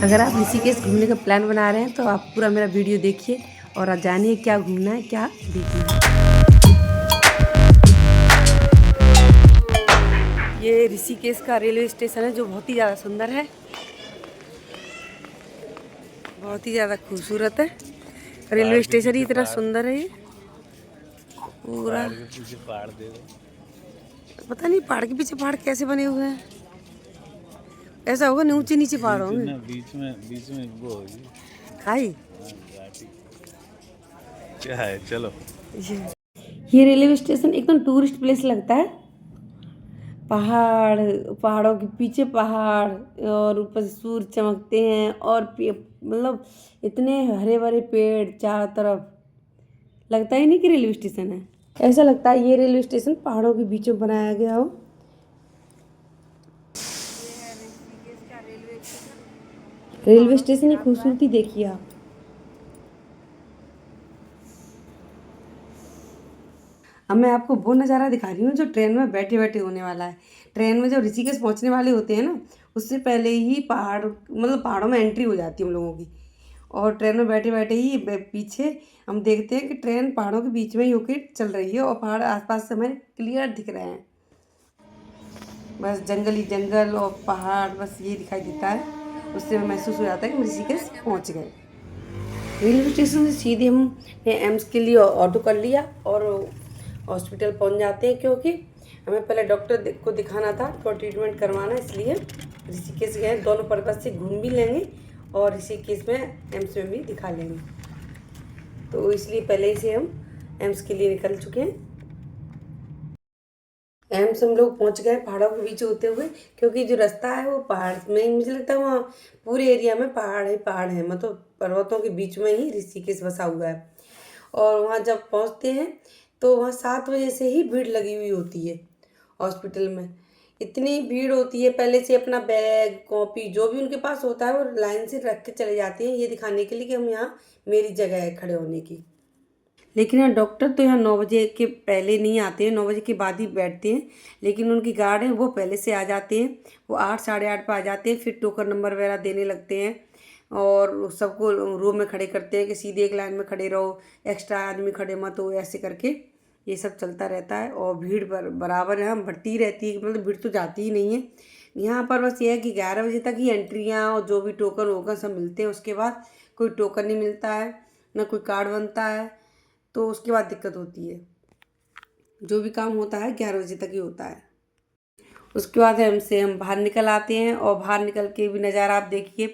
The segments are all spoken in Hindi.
अगर आप ऋषिकेश घूमने का प्लान बना रहे हैं तो आप पूरा मेरा वीडियो देखिए और आप जानिए क्या घूमना है, क्या देखना है। ये ऋषिकेश का रेलवे स्टेशन है जो बहुत ही ज़्यादा सुंदर है, बहुत ही ज़्यादा खूबसूरत है। रेलवे स्टेशन ही इतना सुंदर है ये पूरा। पहाड़ दे दो। पता नहीं पहाड़ के पीछे पहाड़ कैसे बने हुए हैं, ऐसा होगा ऊंचे नीचे पहाड़ होंगे। बीच में वो होगी खाई घाटी। क्या है, चलो। ये रेलवे स्टेशन एकदम टूरिस्ट प्लेस लगता है। पहाड़, पहाड़ों के पीछे पहाड़ और ऊपर से सूरज चमकते हैं और मतलब इतने हरे भरे पेड़ चारों तरफ, लगता ही नहीं कि रेलवे स्टेशन है। ऐसा लगता है ये रेलवे स्टेशन पहाड़ों के बीच में बनाया गया हो। रेलवे स्टेशन की खूबसूरती देखिए आप। अब मैं आपको वो नज़ारा दिखा रही हूँ जो ट्रेन में बैठे बैठे होने वाला है। ट्रेन में जब ऋषिकेश पहुँचने वाले होते हैं ना, उससे पहले ही पहाड़ मतलब पहाड़ों में एंट्री हो जाती है हम लोगों की। और ट्रेन में बैठे बैठे ही पीछे हम देखते हैं कि ट्रेन पहाड़ों के बीच में ही होकर चल रही है और पहाड़ आसपास से हमें क्लियर दिख रहे हैं। बस जंगल ही जंगल और पहाड़, बस ये दिखाई देता है। उससे महसूस हो जाता है कि हम ऋषिकेश पहुँच गए। रेलवे स्टेशन से सीधे हम एम्स के लिए ऑटो कर लिया और हॉस्पिटल पहुंच जाते हैं, क्योंकि हमें पहले डॉक्टर को दिखाना था तो ट्रीटमेंट करवाना, इसलिए ऋषिकेश गए। दोनों पर्पज़ से घूम भी लेंगे और ऋषिकेश में एम्स में भी दिखा लेंगे, तो इसलिए पहले ही से हम एम्स के लिए निकल चुके हैं। एम्स हम लोग पहुंच गए पहाड़ों के बीच होते हुए, क्योंकि जो रास्ता है वो पहाड़ में, मुझे लगता है वहाँ पूरे एरिया में पहाड़ है, मतलब पर्वतों के बीच में ही ऋषिकेश बसा हुआ है। और वहाँ जब पहुँचते हैं तो वहाँ 7 बजे से ही भीड़ लगी हुई होती है। हॉस्पिटल में इतनी भीड़ होती है, पहले से अपना बैग कॉपी जो भी उनके पास होता है वो लाइन से रख के चले जाते हैं, ये दिखाने के लिए कि हम यहाँ मेरी जगह है खड़े होने की। लेकिन यहाँ डॉक्टर तो यहाँ 9 बजे के पहले नहीं आते हैं, 9 बजे के बाद ही बैठते हैं। लेकिन उनकी गार्ड है वो पहले से आ जाते हैं, वो 8 साढ़े 8 पर आ जाते हैं, फिर टोकन नंबर वगैरह देने लगते हैं और सबको रो में खड़े करते हैं कि सीधे एक लाइन में खड़े रहो, एक्स्ट्रा आदमी खड़े मत हो, ऐसे करके ये सब चलता रहता है। और भीड़ बराबर यहाँ बढ़ती रहती है, मतलब भीड़ तो जाती ही नहीं है यहाँ पर। बस ये है कि 11 बजे तक ही एंट्रियाँ और जो भी टोकन होगा सब मिलते हैं, उसके बाद कोई टोकन नहीं मिलता है, ना कोई कार्ड बनता है, तो उसके बाद दिक्कत होती है। जो भी काम होता है 11 बजे तक ही होता है। उसके बाद हम बाहर निकल आते हैं और बाहर निकल के भी नज़ारा आप देखिए,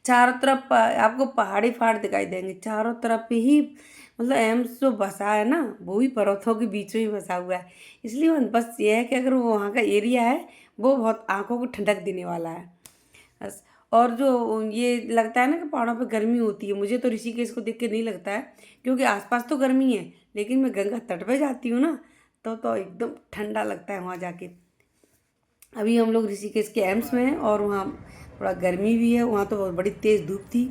चारों तरफ आपको पहाड़ी पहाड़ दिखाई देंगे चारों तरफ ही। मतलब एम्स जो बसा है ना वो भी पर्वतों के बीच में ही बसा हुआ है, इसलिए बस ये है कि अगर वो वहाँ का एरिया है वो बहुत आँखों को ठंडक देने वाला है बस। और जो ये लगता है ना कि पहाड़ों पे गर्मी होती है, मुझे तो ऋषिकेश को देख के नहीं लगता है, क्योंकि आसपास तो गर्मी है, लेकिन मैं गंगा तट पे जाती हूँ ना तो एकदम ठंडा लगता है वहाँ जाके। अभी हम लोग ऋषिकेश के एम्स में हैं और वहाँ थोड़ा गर्मी भी है, वहाँ तो बहुत बड़ी तेज़ धूप थी,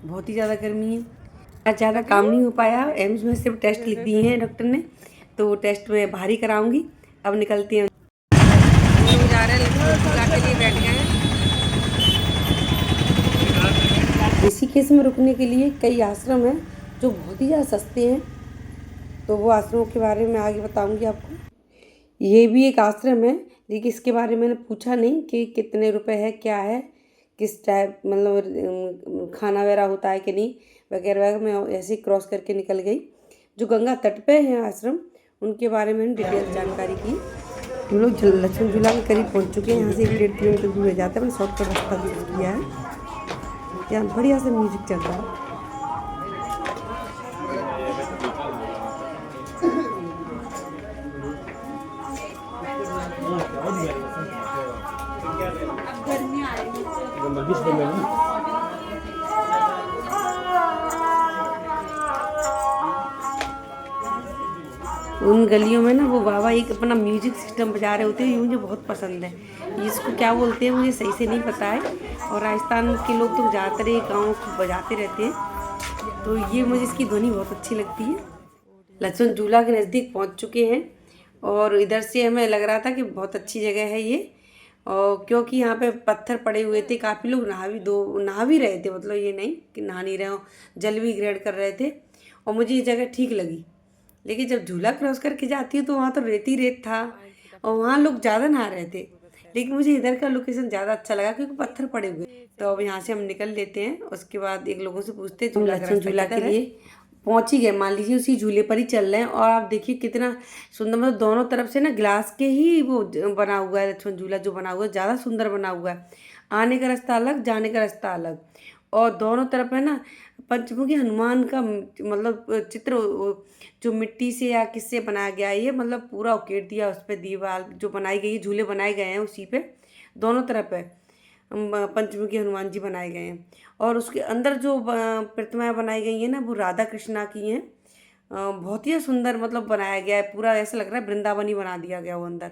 बहुत ही ज़्यादा गर्मी है। आज ज़्यादा काम नहीं हो पाया, एम्स में सिर्फ टेस्ट लिख दिए हैं डॉक्टर ने, तो वो टेस्ट में बाहर ही कराऊंगी। अब निकलती हैं, जा रहे हैं के लिए बैठ गए हैं। ऋषिकेश में रुकने के लिए कई आश्रम हैं जो बहुत ही ज़्यादा सस्ते हैं, तो वो आश्रमों के बारे में आगे बताऊंगी आपको। ये भी एक आश्रम है, लेकिन इसके बारे में मैंने पूछा नहीं कि कितने रुपए है, क्या है, किस टाइप मतलब खाना वगैरह होता है कि नहीं वगैरह वगैरह। मैं ऐसे ही क्रॉस करके निकल गई। जो गंगा तट पे हैं आश्रम, उनके बारे में डिटेल जानकारी की। हम लोग लक्ष्मण झूला के करीब पहुंच चुके हैं, यहाँ से 1.5 किलोमीटर दूर हो जाता है। मैंने शॉर्टकट रास्ता यूज किया है। यहाँ बढ़िया से म्यूजिक चल रहा है। उन गलियों में ना वो बाबा एक अपना म्यूजिक सिस्टम बजा रहे होते हैं, ये मुझे बहुत पसंद है। इसको क्या बोलते हैं मुझे सही से नहीं पता है, और राजस्थान के लोग तो ज़्यादातर ये गाँव को बजाते रहते हैं, तो ये मुझे इसकी ध्वनि बहुत अच्छी लगती है। लक्ष्मण झूला के नज़दीक पहुंच चुके हैं और इधर से हमें लग रहा था कि बहुत अच्छी जगह है ये, और क्योंकि यहाँ पे पत्थर पड़े हुए थे, काफ़ी लोग नहा भी रहे थे, मतलब ये नहीं कि नहा नहीं रहे हो, जल भी ग्रहण कर रहे थे। और मुझे ये जगह ठीक लगी। लेकिन जब झूला क्रॉस करके जाती हूँ तो वहाँ तो रेत ही रेत था और वहाँ लोग ज़्यादा नहा रहे थे। लेकिन मुझे इधर का लोकेशन ज़्यादा अच्छा लगा क्योंकि पत्थर पड़े हुए। तो अब यहाँ से हम निकल लेते हैं, उसके बाद एक लोगों से पूछते हैं झूला के लिए पहुँच ही गए, मान लीजिए उसी झूले पर ही चल रहे हैं। और आप देखिए कितना सुंदर, मतलब दोनों तरफ से ना ग्लास के ही वो बना हुआ है। लक्ष्मण झूला जो बना हुआ है ज़्यादा सुंदर बना हुआ है। आने का रास्ता अलग, जाने का रास्ता अलग। और दोनों तरफ है ना पंचमुखी हनुमान का मतलब चित्र जो मिट्टी से या किससे बनाया गया है, ये मतलब पूरा उकेर दिया उस पर, दीवार जो बनाई गई है, झूले बनाए गए हैं उसी पे दोनों तरफ है पंचमुखी हनुमान जी बनाए गए हैं। और उसके अंदर जो प्रतिमाएं बनाई गई हैं ना वो राधा कृष्णा की हैं। बहुत ही सुंदर मतलब बनाया गया है, पूरा ऐसा लग रहा है वृंदावन ही बना दिया गया वो अंदर।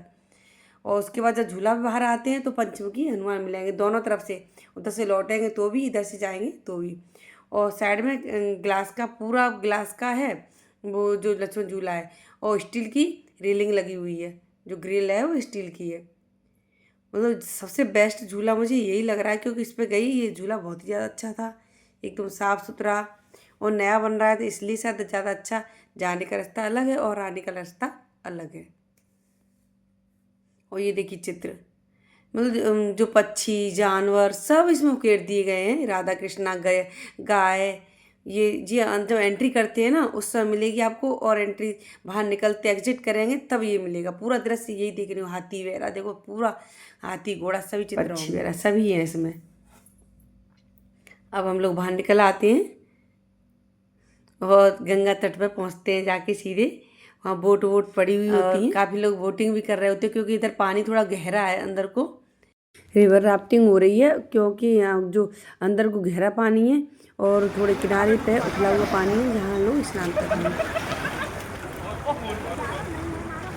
और उसके बाद जब झूला में बाहर आते हैं तो पंचमुखी हनुमान मिलेंगे दोनों तरफ से, उधर से लौटेंगे तो भी, इधर से जाएंगे तो भी। और साइड में ग्लास का, पूरा ग्लास का है वो जो लक्ष्मण झूला है, और स्टील की रेलिंग लगी हुई है, जो ग्रिल है वो स्टील की है। मतलब सबसे बेस्ट झूला मुझे यही लग रहा है क्योंकि इस पर गई, ये झूला बहुत ही ज़्यादा अच्छा था, एकदम साफ़ सुथरा और नया बन रहा है तो इसलिए शायद ज़्यादा अच्छा। जाने का रास्ता अलग है और आने का रास्ता अलग है। और ये देखिए चित्र, मतलब जो पक्षी जानवर सब इसमें उकेर दिए गए हैं। राधा कृष्णा गाय ये जी जब एंट्री करते हैं ना उस समय मिलेगी आपको, और एंट्री बाहर निकलते एग्जिट करेंगे तब ये मिलेगा। पूरा दृश्य यही देख रही हूँ, हाथी वगैरह देखो, पूरा हाथी घोड़ा सभी चित्र वगैरह सभी है इसमें। अब हम लोग बाहर निकल आते हैं और गंगा तट पर पहुँचते हैं जाके सीधे। वहाँ बोट पड़ी हुई होती है, काफ़ी लोग बोटिंग भी कर रहे होते हैं क्योंकि इधर पानी थोड़ा गहरा है अंदर को। रिवर राफ्टिंग हो रही है क्योंकि यहाँ जो अंदर को गहरा पानी है और थोड़े किनारे पे उथला हुआ पानी है जहाँ लोग स्नान कर रहे हैं।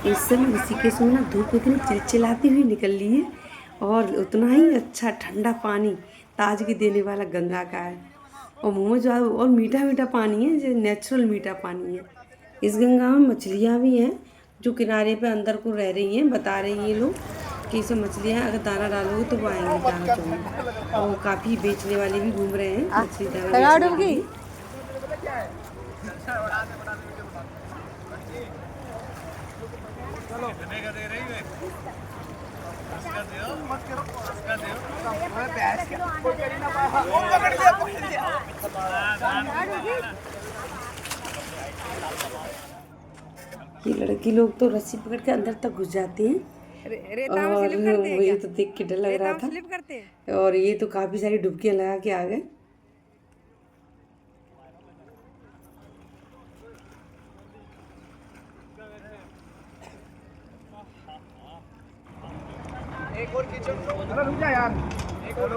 इस समय ऋषिकेश में ना धूप इतनी चिलचिलाती हुई निकल रही है और उतना ही अच्छा ठंडा पानी ताजगी देने वाला गंगा का है। और मुँह में जो है और मीठा मीठा पानी है, जो नेचुरल मीठा पानी है। इस गंगा में मछलियाँ भी हैं जो किनारे पे अंदर को रह रही हैं। बता रही हैं लोग कि इसे मछलियाँ अगर दाना डालोगे तो वो आएंगी दाना चुगने। और काफ़ी बेचने वाले भी घूम रहे हैं मछली दाना बेचने के लिए। ये लड़की लोग तो रस्सी पकड़ के अंदर तक घुस जाते हैं और मुझे तो देख के डर लग रहा था। और ये तो काफ़ी सारी डुबकियाँ लगा के आ गए। एक और किचन रुक जा यार, एक और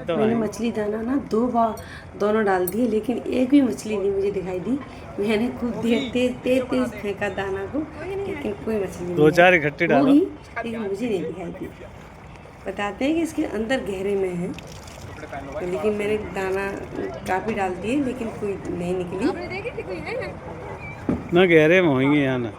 मैंने मछली दाना ना 2 बार दोनों डाल दिए लेकिन एक भी मछली नहीं मुझे दिखाई दी। मैंने खुद तेज फेंका दाना को लेकिन कोई मछली नहीं। 2-4 इकट्ठे डालो, लेकिन मुझे नहीं दिखाई दी। बताते हैं कि इसके अंदर गहरे में है, लेकिन मैंने दाना काफ़ी डाल दिए लेकिन कोई नहीं निकली। ना गहरे में होंगे यहाँ ना।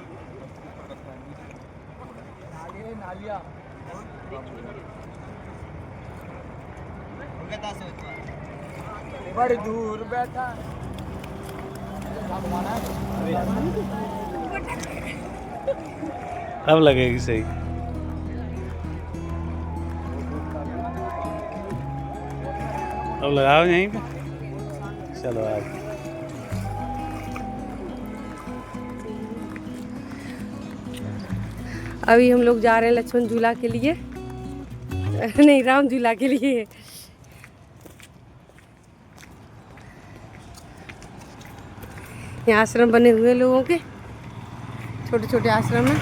बड़ी दूर बैठा अब लगेगी सही। अब लगाओ यहीं पे, चलो आगे। अभी हम लोग जा रहे हैं लक्ष्मण झूला के लिए नहीं, राम झूला के लिए। यहाँ आश्रम बने हुए लोगों के, छोटे छोटे आश्रम हैं।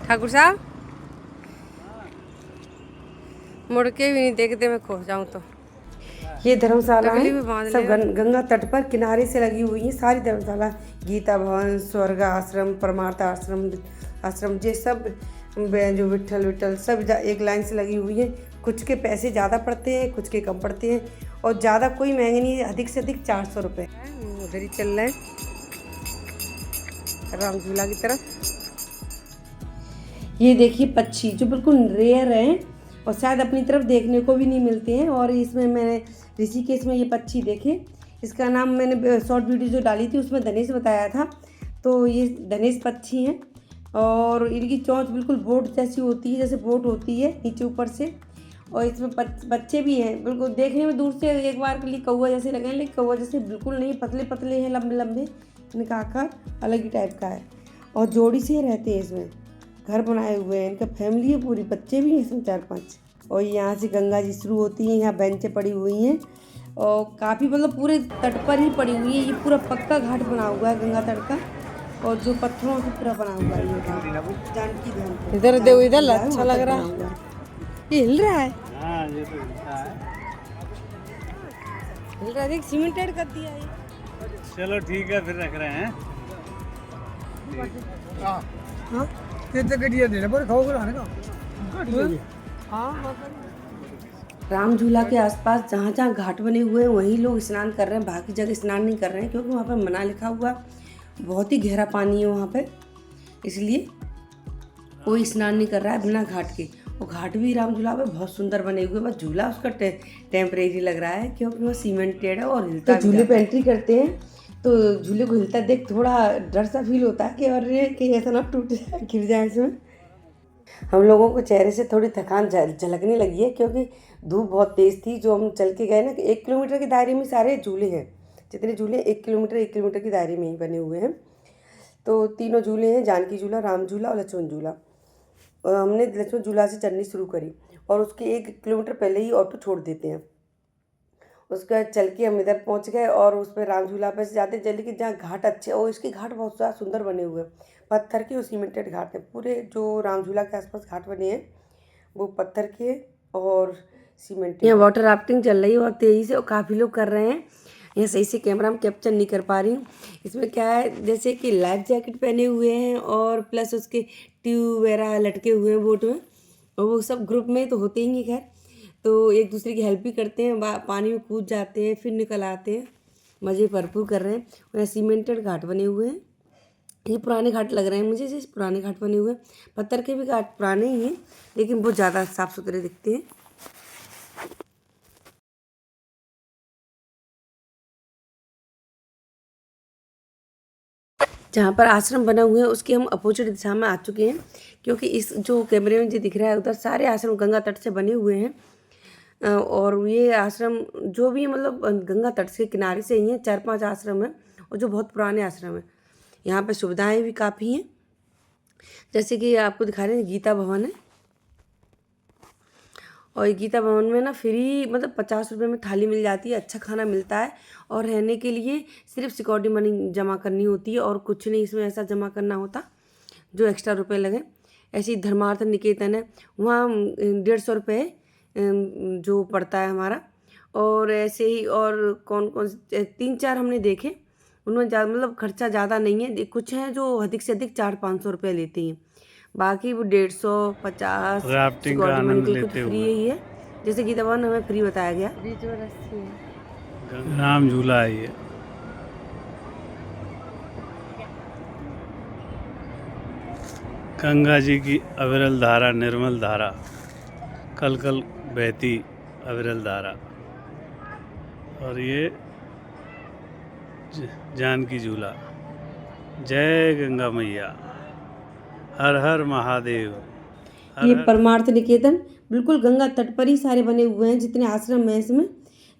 ठाकुर साहब मुड़ के भी नहीं देखते, मैं खो जाऊँ तो। ये धर्मशाला है, सब गंगा तट पर किनारे से लगी हुई है सारी धर्मशाला। गीता भवन, स्वर्ग आश्रम, परमार्थ आश्रम ये सब जो विठल सब एक लाइन से लगी हुई है। कुछ के पैसे ज़्यादा पड़ते हैं, कुछ के कम पड़ते हैं और ज़्यादा कोई महंगे नहीं है, अधिक से अधिक 400 रुपये। उधर ही चल रहे हैं। राम झूला की तरफ। ये देखिए पक्षी जो बिल्कुल रेयर हैं और शायद अपनी तरफ देखने को भी नहीं मिलते हैं। और इसमें मैंने ऋषिकेश में ये पक्षी देखे, इसका नाम मैंने शॉर्ट वीडियो जो डाली थी उसमें धनेश बताया था। तो ये धनेश पक्षी हैं और इनकी चोंच बिल्कुल बोट जैसी होती है, जैसे बोट होती है नीचे ऊपर से। और इसमें बच्चे भी हैं, बिल्कुल देखने में दूर से एक बार के लिए कौवा जैसे लगे, लेकिन कौवा जैसे बिल्कुल नहीं, पतले पतले हैं, लंबे लंबे। इनका आकार अलग ही टाइप का है और जोड़ी से रहते हैं। इसमें घर बनाए हुए हैं, इनका फैमिली है पूरी, बच्चे भी हैं इसमें 4-5। और यहाँ से गंगा जी शुरू होती हैं, यहाँ बेंचें पड़ी हुई हैं और काफ़ी मतलब पूरे तट पर ही पड़ी हुई है। ये पूरा पक्का घाट बना हुआ है गंगा तट का, और जो पत्थरों से पूरा बना हुआ है ये घाट जानकी धाम। इधर देखो, इधर अच्छा लग रहा है, ये हिल रहा है। हाँ ये तो हिलता है। हिल रहा है, देख सीमेंटेड कर दिया है। चलो ठीक है, फिर रख रहे हैं। हाँ ते गड्डियां देना पर खाओगे ना राम झूला के आसपास जहाँ जहाँ घाट बने हुए हैं वहीं लोग स्नान कर रहे हैं, बाकी जगह स्नान नहीं कर रहे हैं क्योंकि वहाँ पर मना लिखा हुआ है। बहुत ही गहरा पानी है वहाँ पे, इसलिए कोई स्नान नहीं कर रहा है बिना घाट के। और घाट भी राम झूला पे बहुत सुंदर बने हुए हैं, बस झूला उसका टेम्परेरी लग रहा है क्योंकि वो सीमेंटेड है और हिलता। तो झूले पे एंट्री करते हैं तो झूले को हिलता देख थोड़ा डर सा फील होता है कि अरे कि ऐसा ना टूट जाए, गिर जाए इसमें। हम लोगों को चेहरे से थोड़ी थकान झलकने लगी है क्योंकि धूप बहुत तेज़ थी। जो हम चल के गए ना, 1 किलोमीटर के दायरे में सारे झूले हैं, जितने झूले 1 किलोमीटर के दायरे में ही बने हुए हैं। तो तीनों झूले हैं, जानकी झूला, राम झूला और लक्ष्मण झूला। और हमने लक्ष्मण झूला से चलनी शुरू करी और उसके 1 किलोमीटर पहले ही ऑटो छोड़ देते हैं। उसका चल के हम इधर पहुंच गए और उस पर राम झूला पे से जाते चले कि जहाँ घाट अच्छे, और इसके घाट बहुत ज़्यादा सुंदर बने हुए हैं, पत्थर के और सीमेंटेड घाट हैं। पूरे जो राम झूला के आसपास घाट बने हैं वो पत्थर के और सीमेंटेड। यहाँ वाटर राफ्टिंग चल रही है और तेज़ी से, और काफ़ी लोग कर रहे हैं। यहाँ सही से कैमरा में कैप्चर नहीं कर पा रही हूँ। इसमें क्या है, जैसे कि लाइफ जैकेट पहने हुए हैं और प्लस उसके ट्यूब वगैरह लटके हुए हैं बोट में, और वो सब ग्रुप में तो होते ही खैर, तो एक दूसरे की हेल्प भी करते हैं, पानी में कूद जाते हैं फिर निकल आते हैं, मज़े भरपूर कर रहे हैं। यहाँ सीमेंटेड घाट बने हुए हैं, ये पुराने घाट लग रहे हैं मुझे, जैसे पुराने घाट बने हुए हैं। पत्थर के भी घाट पुराने ही हैं लेकिन बहुत ज़्यादा साफ़ सुथरे दिखते हैं। जहाँ पर आश्रम बना हुआ है उसके हम अपोजिट दिशा में आ चुके हैं क्योंकि इस जो कैमरे में जो दिख रहा है उधर सारे आश्रम गंगा तट से बने हुए हैं। और ये आश्रम जो भी मतलब गंगा तट के किनारे से ही हैं, 4-5 आश्रम हैं और जो बहुत पुराने आश्रम हैं। यहाँ पे सुविधाएं भी काफ़ी हैं, जैसे कि आपको दिखा रहे हैं गीता भवन है, और गीता भवन में ना फ्री मतलब 50 रुपये में थाली मिल जाती है, अच्छा खाना मिलता है। और रहने के लिए सिर्फ सिक्योरिटी मनी जमा करनी होती है और कुछ नहीं इसमें ऐसा जमा करना होता जो एक्स्ट्रा रुपए लगे। ऐसे ही धर्मार्थ निकेतन है, वहाँ 150 रुपये जो पड़ता है हमारा। और ऐसे ही और कौन कौन 3-4 हमने देखे, उनमें मतलब खर्चा ज़्यादा नहीं है। कुछ हैं जो अधिक से अधिक 400-500 रुपये लेते हैं, बाकी वो 150-50 राफ्टिंग का आनंद लेते हुए फ्री ही है। जैसे गीता भवन हमें फ्री बताया गया। बीच में रस्सी है, राम झूला है ये। गंगा जी की अविरल धारा, निर्मल धारा, कल कल बहती अविरल धारा। और ये जानकी झूला। जय गंगा मैया, हर हर महादेव। ये परमार्थ निकेतन बिल्कुल गंगा तट पर ही सारे बने हुए हैं, जितने आश्रम हैं इसमें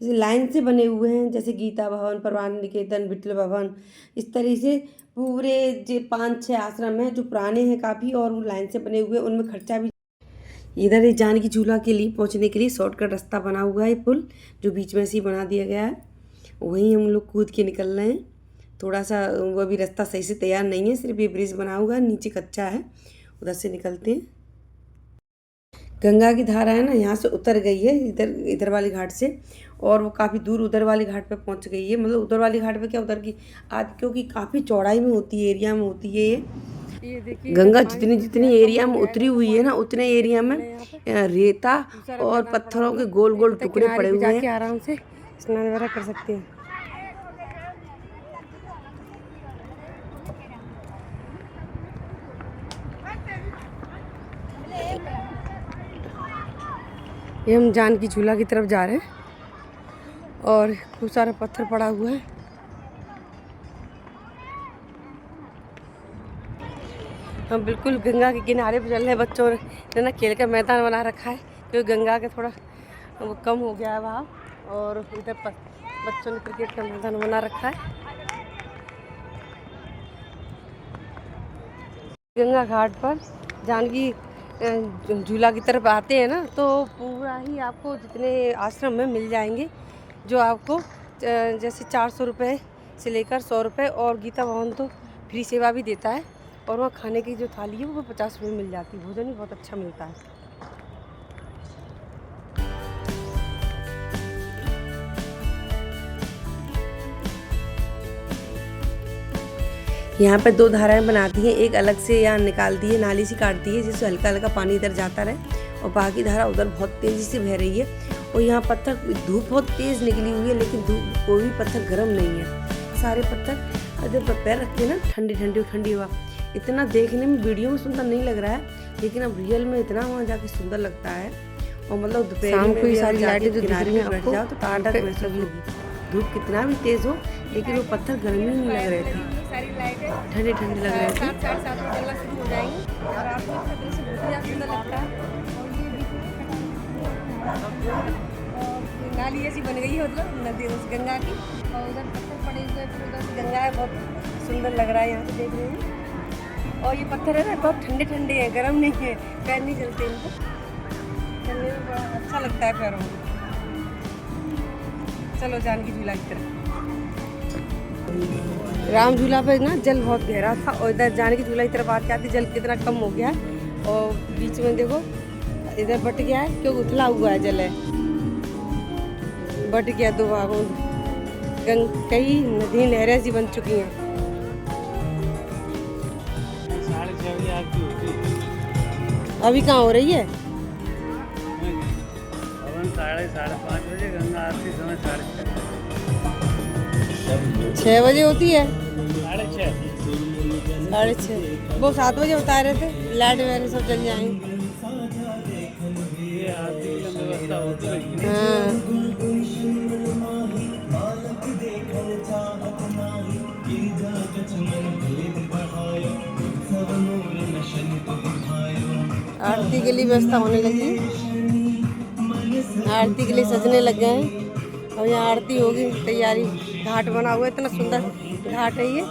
जैसे लाइन से बने हुए हैं, जैसे गीता भवन, परमार्थ निकेतन, विठल भवन, इस तरह से पूरे जो 5-6 आश्रम हैं जो पुराने हैं काफ़ी और वो लाइन से बने हुए हैं, उनमें खर्चा भी। इधर एक जानकी झूला के लिए पहुंचने के लिए शॉर्टकट रास्ता बना हुआ है, पुल जो बीच में से ही बना दिया गया है, वहीं हम लोग कूद के निकल रहे हैं। थोड़ा सा वो अभी रास्ता सही से तैयार नहीं है, सिर्फ ये ब्रिज बना हुआ है, नीचे कच्चा है, उधर से निकलते हैं। गंगा की धारा है ना यहाँ से उतर गई है इधर वाली घाट से, और वो काफ़ी दूर उधर वाली घाट पे पहुँच गई है। मतलब उधर वाली घाट पे क्या उधर की आदि, क्योंकि काफ़ी चौड़ाई में होती है, एरिया में होती है ये गंगा। जितनी एरिया में उतरी हुई है ना, उतने एरिया में रेता और पत्थरों के गोल गोल टुकड़े पड़े हुए हैं, आराम से स्नान वगैरह कर सकते हैं। ये हम जानकी झूला की तरफ जा रहे हैं और खूब सारा पत्थर पड़ा हुआ है। हम बिल्कुल गंगा के किनारे पर चल रहे हैं। बच्चों ने ना खेल का मैदान बना रखा है क्योंकि गंगा के थोड़ा वो कम हो गया है वहाँ, और इधर पर बच्चों ने क्रिकेट का मैदान बना रखा है। गंगा घाट पर जानकी झूला की तरफ आते हैं ना, तो पूरा ही आपको जितने आश्रम में मिल जाएंगे, जो आपको जैसे 400 रुपये से लेकर 100 रुपये, और गीता भवन तो फ्री सेवा भी देता है, और वहाँ खाने की जो थाली है वो 50 रुपये मिल जाती है। भोजन भी बहुत अच्छा मिलता है। यहाँ पे 2 धाराएं बनाती हैं, एक अलग से यहाँ निकालती है, नाली से काटती है जिससे हल्का हल्का पानी इधर जाता रहे, और बाकी धारा उधर बहुत तेज़ी से बह रही है। और यहाँ पत्थर, धूप बहुत तेज़ निकली हुई है लेकिन धूप कोई भी पत्थर गर्म नहीं है। सारे पत्थर जब पैर रखते हैं ना, ठंडी ठंडी ठंडी हवा, इतना देखने में वीडियो में सुंदर नहीं लग रहा है, लेकिन अब रियल में इतना वहाँ जाके सुंदर लगता है। और मतलब दोपहर में भी सारी लाइटें जो किनारे में बैठ जाओ तो ठंडक महसूस होगी। धूप कितना भी तेज़ हो लेकिन वो पत्थर गर्मी नहीं लग रहे थे, ठंडे ठंडे लग रहे थे। 7:30 बजे चलना शुरू हो जाएंगे और आपको इसका दृश्य बहुत सुंदर लगता है। और नाली ऐसी बन गई है मतलब नदी उस गंगा की, और उधर पत्थर पड़े हुए, फिर उधर से गंगा है, बहुत सुंदर लग रहा है यहाँ से देख रहे हैं। और ये पत्थर है ना बहुत ठंडे ठंडे हैं, गर्म नहीं है, पैर नहीं चलते इनको, चलने में बड़ा अच्छा लगता है पैरों में। चलो जानकी झूला की तरफ। राम झूला पे ना जल बहुत गहरा था, और इधर जानकी झूला की तरफ आते आते जल कितना कम हो गया है, और बीच में देखो इधर बट गया है क्योंकि उथला हुआ है, जल है बट गया 2 भागों। कई नदी नहरें सी बन चुकी हैं। 6:30 बजे आरती होती है। अभी कहाँ हो रही है? 5:30 बजे गंगा आरती समय 6 बजे होती है। 6:30 6:30 वो 7 बजे बता रहे थे, लाइट वगैरह सब चल जाएंगे। ये आरती की व्यवस्था होती है। हाँ आरती के लिए व्यवस्था होने लगी, आरती के लिए सजने लग गए हैं। और यहाँ आरती होगी, तैयारी। घाट बना हुआ है, इतना सुंदर घाट है ये।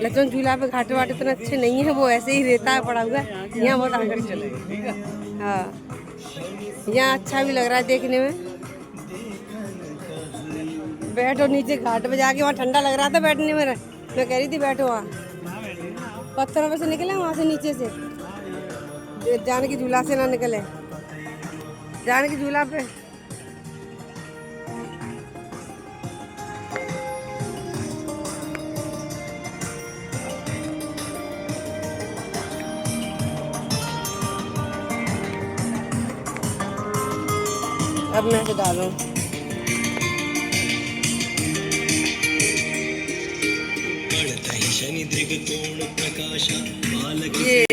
लक्ष्मण झूला पे घाट वाट इतना अच्छे नहीं है, वो ऐसे ही रहता है पड़ा हुआ है। यहाँ बहुत आगे चलेगा। हाँ यहाँ अच्छा भी लग रहा है देखने में। बैठो नीचे घाट पे जाके, वहाँ ठंडा लग रहा था बैठने में, मैं कह रही थी बैठो वहाँ। पत्थरों पे से निकले वहाँ से, नीचे से, जानकी झूला से ना निकले, जानकी झूला पे। अब मैं से डालूं। ये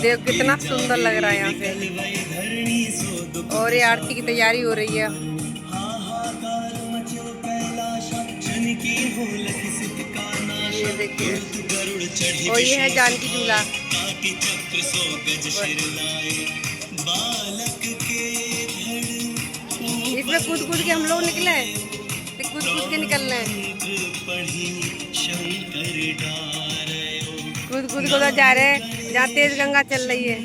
देख कितना सुंदर लग रहा है यहाँ से। और ये आरती की तैयारी हो रही है। ये देखिए, और ये है जानकी झूला। इसमें कूद कूद के हम लोग निकले, कूद कूद के निकल रहे हैं, कूद कूद के उधर जा रहे हैं जहाँ तेज गंगा चल रही है।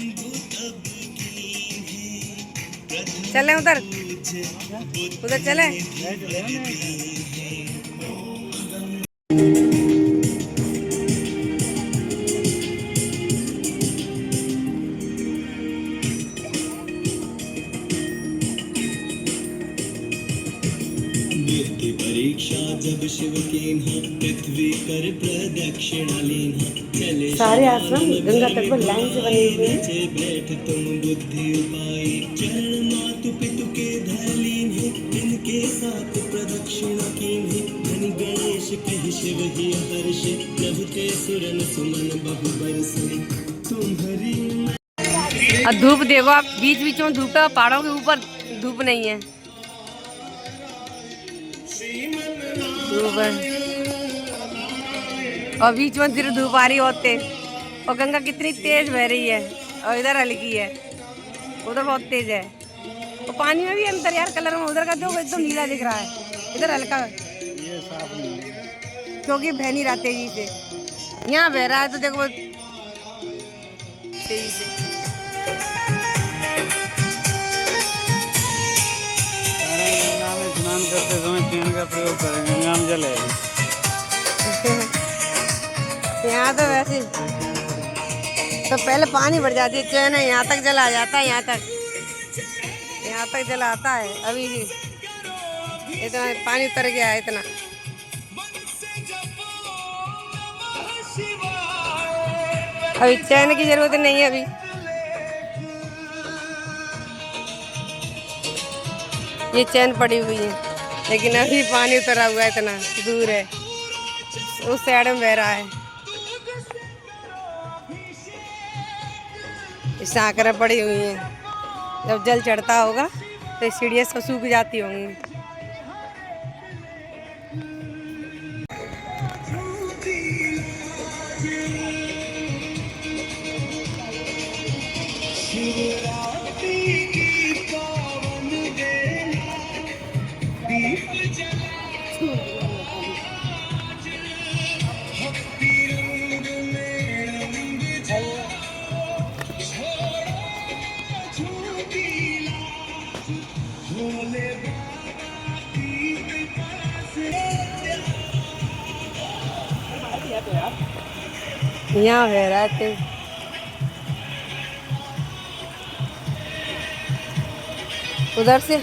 चले उधर, उधर चले। परीक्षा जब शिव कीन्हा पृथ्वी कर प्रदक्षिणा लीन्हा चले सारे आश्रम गंगा तट पर लाइन से बने हुए हैं। बैठ तुम बुद्धि उपाय चरण मातु पितु के धलीन है इनके साथ प्रदक्षिणा कीन्हे धन गणेश कहि शिव ही हर्ष प्रभु ते सुरन सुमन बहु बरसे तुम्हारी। और धूप देखो आप, बीच बीच में धूप है, पहाड़ों के ऊपर धूप नहीं है, धूप है और बीच में फिर धूप आ रही होते। और गंगा कितनी तेज बह रही है और इधर हल्की है, उधर बहुत तेज है। और पानी में भी अंतर यार कलर में, उधर का देखो एकदम नीला दिख रहा है, इधर हल्का, ये साफ नहीं है। क्योंकि बह नहीं रहा तेजी से, यहाँ बह रहा है तो देखो तेजी से। गंगा में स्नान करते समय चैन का प्रयोग करें, गंगा में जल है। यहाँ तो वैसे तो पहले पानी भर जाती है, चैन है यहाँ तक जल आ जाता है, यहाँ तक जल आता है। अभी इतना पानी उतर गया है इतना। अभी चैन की जरूरत नहीं है अभी, ये चैन पड़ी हुई है, लेकिन अभी पानी उतरा हुआ है, इतना दूर है, उस साइड में बह रहा है। सांकरें पड़ी हुई हैं, जब जल चढ़ता होगा तो सीढ़ियाँ सब सूख जाती होंगी। यहाँ बह रहा है उधर से,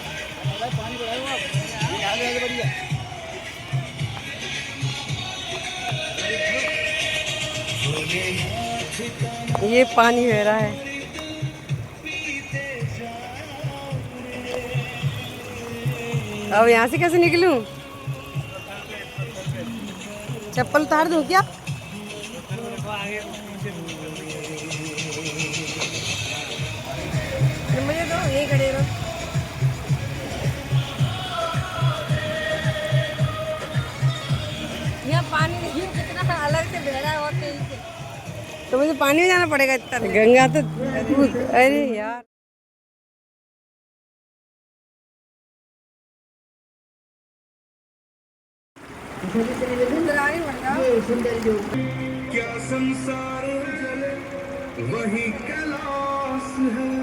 ये पानी बह रहा है। अब यहाँ से कैसे निकलूं? चप्पल उतार दूं क्या? मुझे दो, यही खड़े रहो। यहाँ पानी देखिए कितना अलग से बह रहा है, और तेज से, तो मुझे पानी में जाना पड़ेगा इतना। गंगा तो अरे यार, क्या संसार जले वही कैलाश है।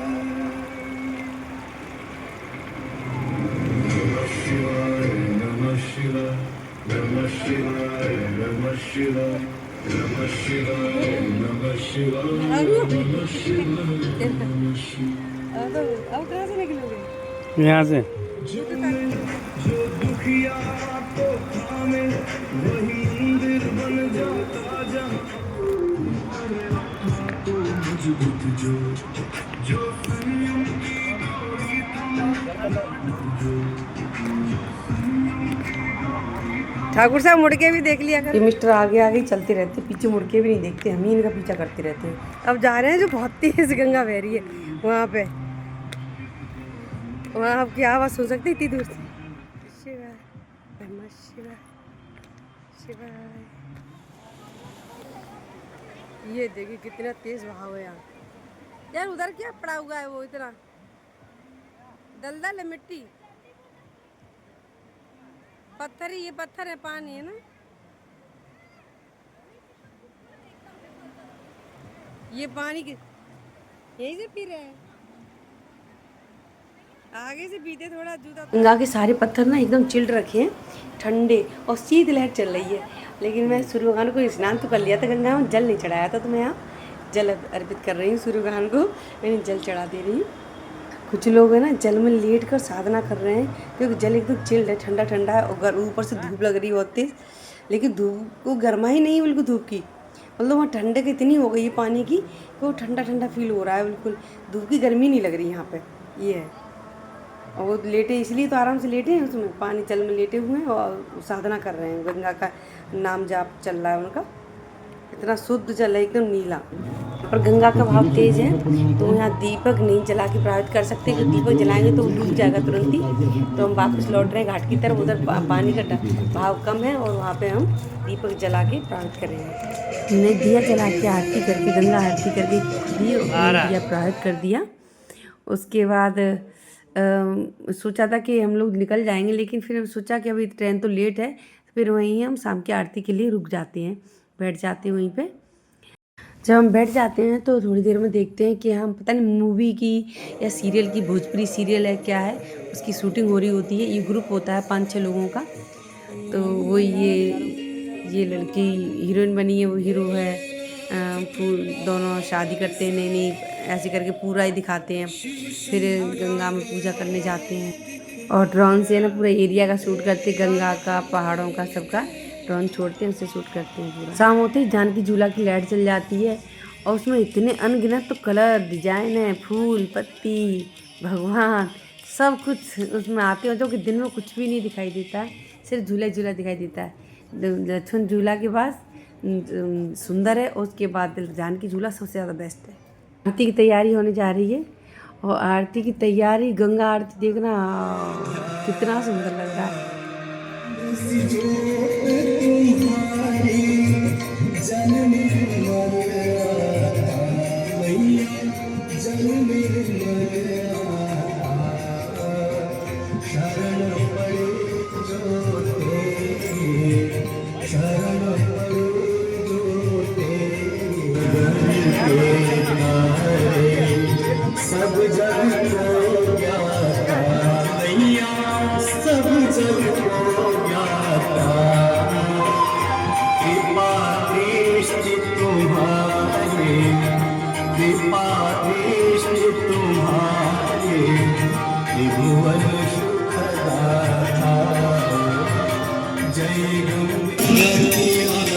नमः शिवाय नमः शिवाय नमः शिवाय नमः शिवाय नमः शिवाय नमः शिवाय नमः शिवाय नमः शिवाय। अब कहाँ से निकलोगे? यहाँ से जो दुखिया को थामे वही मंदिर बन जाता जहाँ तो मजबूत जो संयम की डोरी ठाकुर साहब मुड़ के भी देख लिया कर। ये मिस्टर आगे आगे चलते रहते, पीछे मुड़ के भी नहीं देखते, हम ही इनका पीछा करते रहते हैं। अब जा रहे हैं जो बहुत तेज गंगा बह रही है वहाँ पे, वहाँ आपकी आवाज़ सुन सकते इतनी दूर से। शिवाय नमः शिवाय शिवाय। ये देखिए कितना तेज बहाव है यार। उधर क्या पड़ा हुआ है वो, इतना दलदल है, मिट्टी पत्थर ही, ये पत्थर है, पानी है ना। ये पानी के यहीं से पी रहे हैं, आगे से पीते थोड़ा जूता। गंगा के सारे पत्थर ना एकदम चिल्ड रखे हैं, ठंडे, और शीत लहर चल रही है। लेकिन मैं सूर्य भगवान को स्नान तो कर लिया था गंगा में, जल नहीं चढ़ाया था, तो मैं यहाँ जल अर्पित कर रही हूँ सूर्य भगवान को, मैंने जल चढ़ा दे रही हूँ। कुछ लोग है ना जल में लेट कर साधना कर रहे हैं, क्योंकि जल एकदम चिल्ड है, ठंडा ठंडा है, और ऊपर से धूप लग रही है बहुत तेज, लेकिन धूप को गर्मा ही नहीं है बिल्कुल धूप की, मतलब वहाँ ठंडक इतनी हो गई है पानी की कि वो ठंडा ठंडा फील हो रहा है, बिल्कुल धूप की गर्मी नहीं लग रही यहाँ पे। ये है, और वो लेटे इसलिए तो आराम से लेटे हैं उसमें, पानी जल में लेटे हुए हैं और साधना कर रहे हैं, गंगा का नाम जाप चल रहा है उनका, इतना शुद्ध जल है एकदम नीला। पर गंगा का भाव तेज है, तो यहाँ दीपक नहीं जला के प्रभावित कर सकते, क्योंकि दीपक जलाएंगे तो वो डूब जाएगा तुरंत ही। तो हम वापस लौट रहे हैं घाट की तरफ, उधर पानी का भाव कम है और वहाँ पे हम दीपक जला के प्रभावित करेंगे। हमने दिया जला के आरती करके, गंगा आरती करके दिया प्रभावित कर दिया। उसके बाद सोचा था कि हम लोग निकल जाएंगे, लेकिन फिर सोचा कि अभी ट्रेन तो लेट है, फिर वहीं हम शाम की आरती के लिए रुक जाते हैं, बैठ जाते हैं वहीं पे। जब हम बैठ जाते हैं तो थोड़ी देर में देखते हैं कि हम पता नहीं मूवी की या सीरियल की, भोजपुरी सीरियल है क्या है, उसकी शूटिंग हो रही होती है। ये ग्रुप होता है 5-6 लोगों का, तो वो ये लड़की हीरोइन बनी है, वो हीरो है। दोनों शादी करते हैं, नई ऐसे करके पूरा ही दिखाते हैं। फिर गंगा में पूजा करने जाते हैं और ड्रोन से ना पूरा एरिया का शूट करते हैं, गंगा का, पहाड़ों का, सबका ड्रोन छोड़ते हैं, उससे शूट करते हैं पूरा। शाम होते ही जानकी झूला की लाइट चल जाती है और उसमें इतने अनगिनत तो कलर, डिजाइन है, फूल पत्ती, भगवान, सब कुछ उसमें आते हैं, जो कि दिन में कुछ भी नहीं दिखाई देता है, सिर्फ झूला झूला दिखाई देता है। लक्ष्मण झूला के बाद सुंदर है, उसके बाद जानकी झूला सबसे ज़्यादा बेस्ट है। आरती की तैयारी होने जा रही है और आरती की तैयारी, गंगा आरती देखना कितना सुंदर लग रहा है। सब जग को ज्ञाता मैया, सब जग को ज्ञाता, कृपा दृष्टि तुम्हारे, कृपा दृष्टि तुम्हारे, त्रिभुवन सुखदाता। जय गंगा